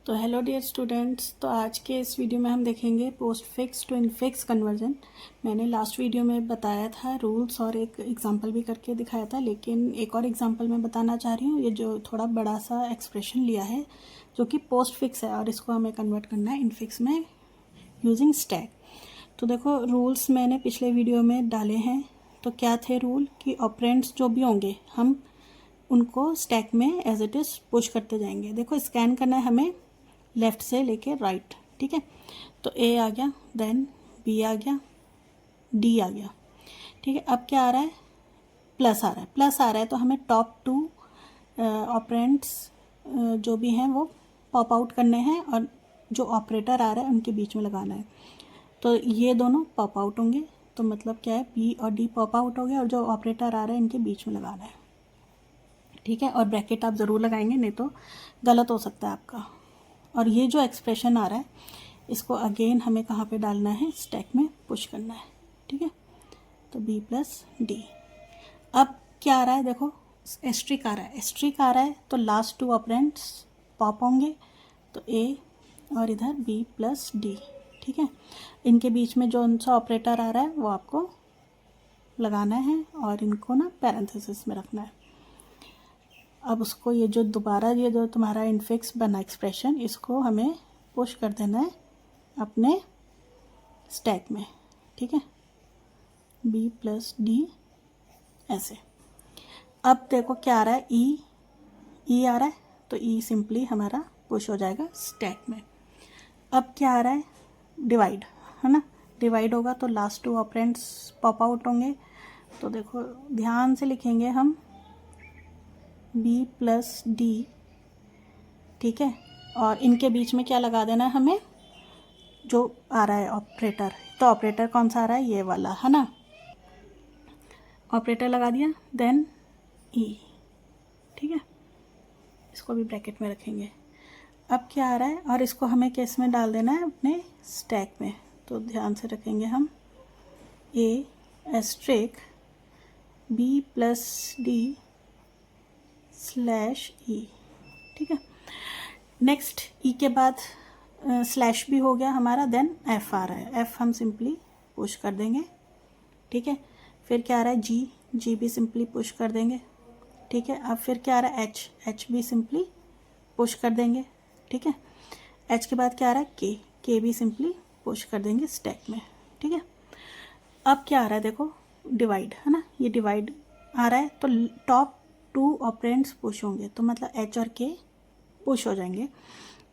तो hello dear students, तो आज के इस वीडियो में हम देखेंगे postfix to infix conversion. मैंने लास्ट वीडियो में बताया था रूल्स और एक एग्जांपल भी करके दिखाया था, लेकिन एक और एग्जांपल मैं बताना चाह रही हूँ। ये जो थोड़ा बड़ा सा एक्सप्रेशन लिया है जो कि पोस्ट फिक्स है और इसको हमें कन्वर्ट करना है इनफिक्स में यूजिंग स्टैक। तो देखो, रूल्स मैंने पिछले वीडियो में डाले हैं। तो क्या थे रूल कि ऑपरेंड्स जो भी होंगे हम उनको स्टैक में एज इट इज़ पुश करते जाएंगे। देखो, स्कैन करना है हमें लेफ़्ट से लेके राइट, ठीक है। तो ए आ गया, देन बी आ गया, डी आ गया, ठीक है। अब क्या आ रहा है? प्लस आ रहा है। प्लस आ रहा है तो हमें टॉप टू ऑपरेंड्स जो भी हैं वो पॉप आउट करने हैं और जो ऑपरेटर आ रहा है उनके बीच में लगाना है। तो ये दोनों पॉप आउट होंगे, तो मतलब क्या है, बी और डी पॉप आउट हो गया और जो ऑपरेटर आ रहा है इनके बीच में लगाना है, ठीक है। और ब्रैकेट आप ज़रूर लगाएंगे, नहीं तो गलत हो सकता है आपका। और ये जो एक्सप्रेशन आ रहा है इसको अगेन हमें कहाँ पे डालना है? स्टैक में पुश करना है, ठीक है। तो बी प्लस डी। अब क्या आ रहा है? देखो, एस्ट्रिक आ रहा है। एस्ट्रिक आ रहा है तो लास्ट टू ऑपरेंड्स पॉप होंगे, तो ए और इधर बी प्लस डी, ठीक है। इनके बीच में जो उनसा ऑपरेटर आ रहा है वो आपको लगाना है और इनको ना पैरेंथेसिस में रखना है। अब उसको ये जो दोबारा ये जो तुम्हारा इनफिक्स बना एक्सप्रेशन, इसको हमें पुश कर देना है अपने स्टैक में, ठीक है। बी प्लस डी ऐसे। अब देखो क्या आ रहा है? ई आ रहा है तो ई सिंपली हमारा पुश हो जाएगा स्टैक में। अब क्या आ रहा है? डिवाइड, है ना। डिवाइड होगा तो last two operands pop out होंगे। तो देखो ध्यान से लिखेंगे हम बी प्लस डी, ठीक है। और इनके बीच में क्या लगा देना है हमें? जो आ रहा है ऑपरेटर, तो ऑपरेटर कौन सा आ रहा है? ये वाला, है ना। ऑपरेटर लगा दिया, देन ई, ठीक है। इसको भी ब्रैकेट में रखेंगे। अब क्या आ रहा है? और इसको हमें किस में डाल देना है? अपने स्टैक में। तो ध्यान से रखेंगे हम A asterisk B plus D slash E, ठीक है। नेक्स्ट ई के बाद स्लैश भी हो गया हमारा, देन एफ आ रहा है। एफ हम सिंपली पुश कर देंगे, ठीक है। फिर क्या आ रहा है? जी भी सिंपली पुश कर देंगे, ठीक है। अब फिर क्या आ रहा है? एच भी सिंपली पुश कर देंगे, ठीक है। एच के बाद क्या आ रहा है? के भी सिंपली पुश कर देंगे स्टैक में, ठीक है। अब क्या आ रहा है? देखो, डिवाइड, है ना। ये डिवाइड आ रहा है तो टॉप टू ऑपरेंड्स पुश होंगे, तो मतलब एच और के पुश हो जाएंगे।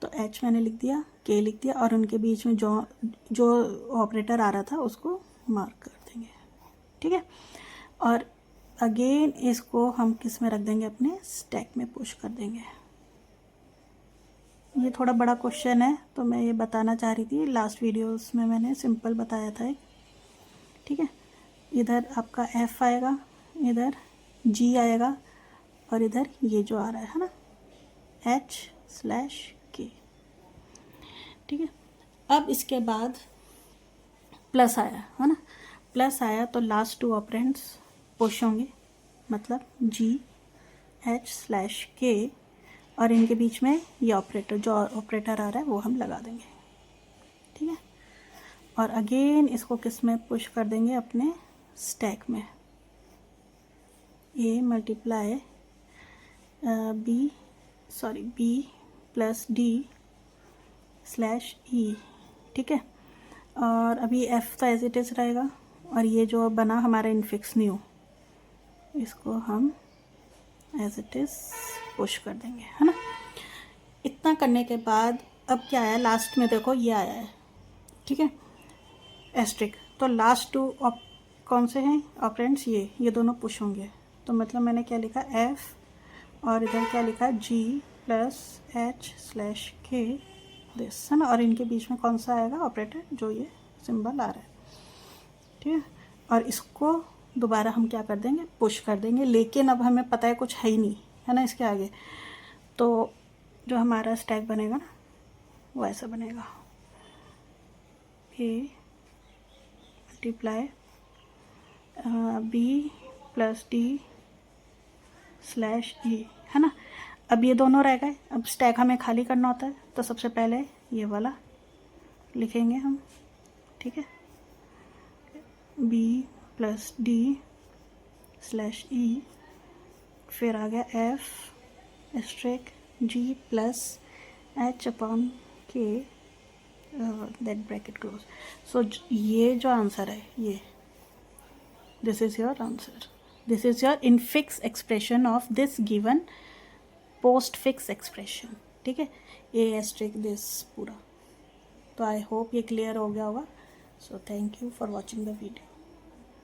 तो एच मैंने लिख दिया, के लिख दिया, और उनके बीच में जो ऑपरेटर आ रहा था उसको मार्क कर देंगे, ठीक है। और अगेन इसको हम किस में रख देंगे? अपने स्टैक में पुश कर देंगे। ये थोड़ा बड़ा क्वेश्चन है तो मैं ये बताना चाह रही थी। लास्ट वीडियोस में मैंने सिंपल बताया था, ठीक है। इधर आपका एफ आएगा, इधर जी आएगा, और इधर ये जो आ रहा है ना, एच स्लैश के, ठीक है। अब इसके बाद प्लस आया, है ना। प्लस आया तो लास्ट टू ऑपरेंड्स पुश होंगे, मतलब जी एच स्लैश के, और इनके बीच में ये ऑपरेटर, जो ऑपरेटर आ रहा है वो हम लगा देंगे, ठीक है। और अगेन इसको किस में पुश कर देंगे? अपने स्टैक में। A multiply B plus D slash E, ठीक है। और अभी एफ तो एज इट इज़ रहेगा, और ये जो बना हमारा इनफिक्स न्यू, इसको हम एज इट इज़ पुश कर देंगे, है ना। इतना करने के बाद अब क्या आया? लास्ट में देखो ये आया है, ठीक है, एस्ट्रिक। तो लास्ट टू कौन से हैं ऑपरेंड्स? ये दोनों पुश होंगे। तो मतलब मैंने क्या लिखा? एफ, और इधर क्या लिखा? जी प्लस एच स्लैश के दिस, है ना। और इनके बीच में कौन सा आएगा ऑपरेटर? जो ये सिंबल आ रहा है, ठीक है। और इसको दोबारा हम क्या कर देंगे? पुश कर देंगे। लेकिन अब हमें पता है कुछ है ही नहीं, है ना, इसके आगे। तो जो हमारा स्टैक बनेगा ना वो ऐसा बनेगा, A multiply B plus D slash E, है ना। अब ये दोनों रह गए, अब स्टैक हमें खाली करना होता है, तो सबसे पहले ये वाला लिखेंगे हम, ठीक है, b plus D slash E, फिर आ गया f asterisk g plus h upon k that bracket close. So ये जो आंसर है ये, this is your answer, this is your infix expression of this given postfix expression, ठीक है, ए asterisk this पूरा। तो आई होप ये clear हो गया होगा। So thank you for watching the video.